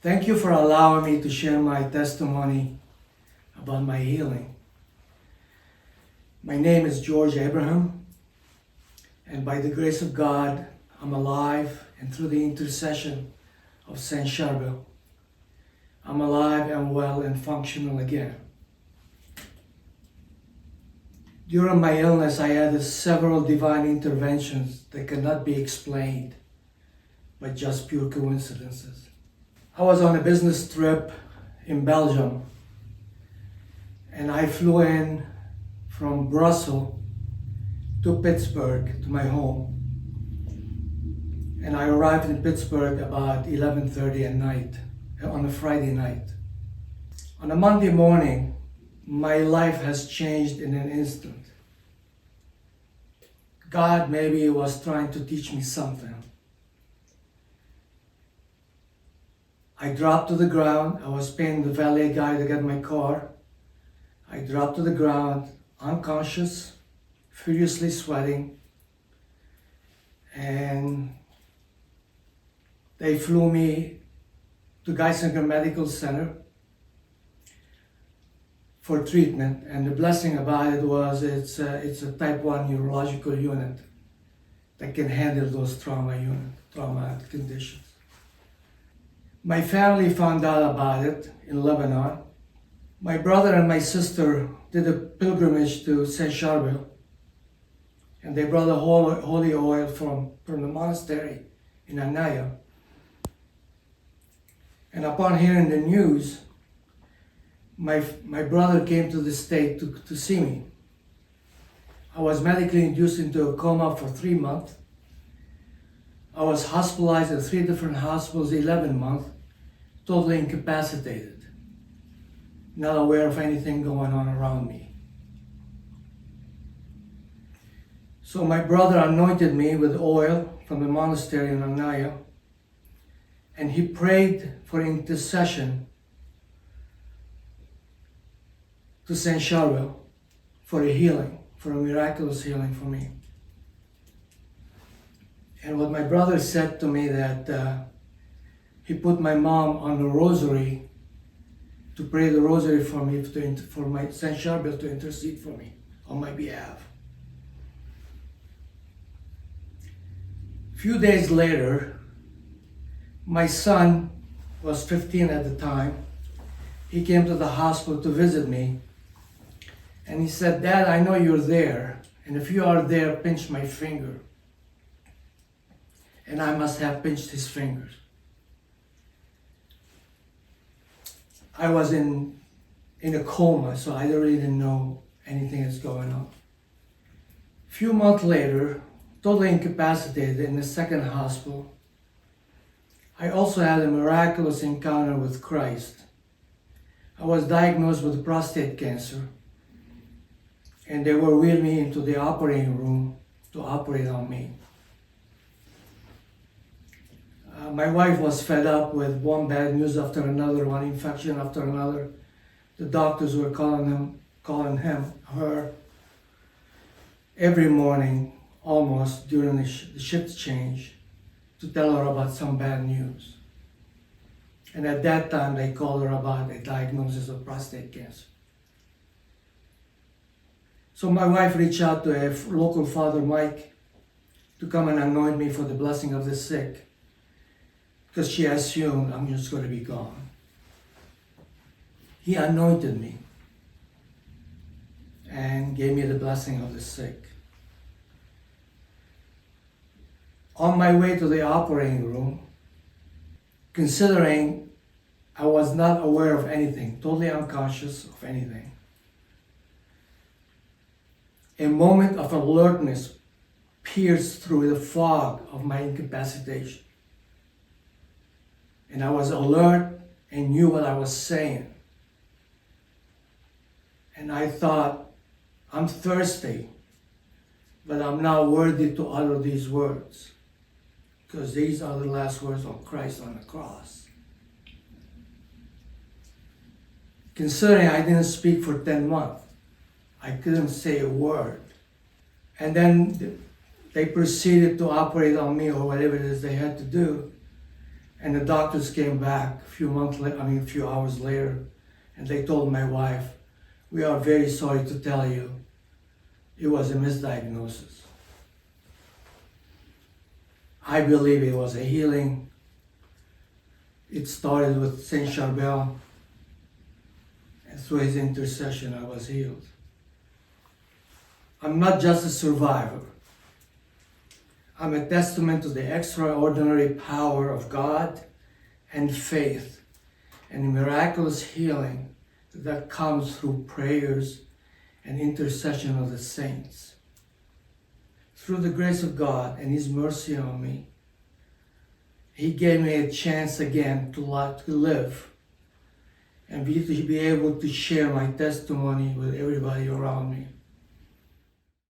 Thank you for allowing me to share my testimony about my healing. My name is George Abraham, and by the grace of God, I'm alive, and through the intercession of Saint Sharbel, I'm alive and well and functional again. During my illness, I had several divine interventions that cannot be explained by just pure coincidences. I was on a business trip in Belgium, and I flew in from Brussels to Pittsburgh, to my home. And I arrived in Pittsburgh about 11:30 at night, on a Friday night. On a Monday morning, my life has changed in an instant. God maybe was trying to teach me something. I dropped to the ground. I was paying the valet guy to get my car. I dropped to the ground, unconscious, furiously sweating, and they flew me to Geisinger Medical Center for treatment. And the blessing about it was it's a type 1 neurological unit that can handle those trauma conditions. My family found out about it in Lebanon. My brother and my sister did a pilgrimage to Saint Sharbel, and they brought a holy oil from the monastery in Anaya. And upon hearing the news, my brother came to the state to see me. I was medically induced into a coma for 3 months. I was hospitalized at 3 different hospitals, 11 months, totally incapacitated, not aware of anything going on around me. So my brother anointed me with oil from the monastery in Anaya, and he prayed for intercession to Saint Sharbel for a healing, for a miraculous healing for me. And what my brother said to me that he put my mom on the rosary to pray the rosary for me, for my Saint Sharbel to intercede for me on my behalf. A few days later, my son was 15 at the time. He came to the hospital to visit me, and he said, "Dad, I know you're there, and if you are there, pinch my finger." And I must have pinched his fingers. I was in a coma, so I really didn't know anything that's going on. A few months later, totally incapacitated in the second hospital, I also had a miraculous encounter with Christ. I was diagnosed with prostate cancer, and they were wheeling me into the operating room to operate on me. My wife was fed up with one bad news after another, one infection after another. The doctors were calling her every morning, almost during the shift change, to tell her about some bad news. And at that time, they called her about a diagnosis of prostate cancer. So my wife reached out to a local Father Mike to come and anoint me for the blessing of the sick, because she assumed I'm just going to be gone. He anointed me and gave me the blessing of the sick. On my way to the operating room, considering I was not aware of anything, totally unconscious of anything, a moment of alertness pierced through the fog of my incapacitation. And I was alert and knew what I was saying. And I thought, I'm thirsty, but I'm not worthy to utter these words, because these are the last words of Christ on the cross. Considering I didn't speak for 10 months, I couldn't say a word. And then they proceeded to operate on me, or whatever it is they had to do. And the doctors came back a few hours later, and they told my wife, "We are very sorry to tell you, it was a misdiagnosis." I believe it was a healing. It started with Saint Sharbel, and through his intercession I was healed. I'm not just a survivor. I'm a testament to the extraordinary power of God and faith and the miraculous healing that comes through prayers and intercession of the saints. Through the grace of God and His mercy on me, He gave me a chance again to live and be able to share my testimony with everybody around me.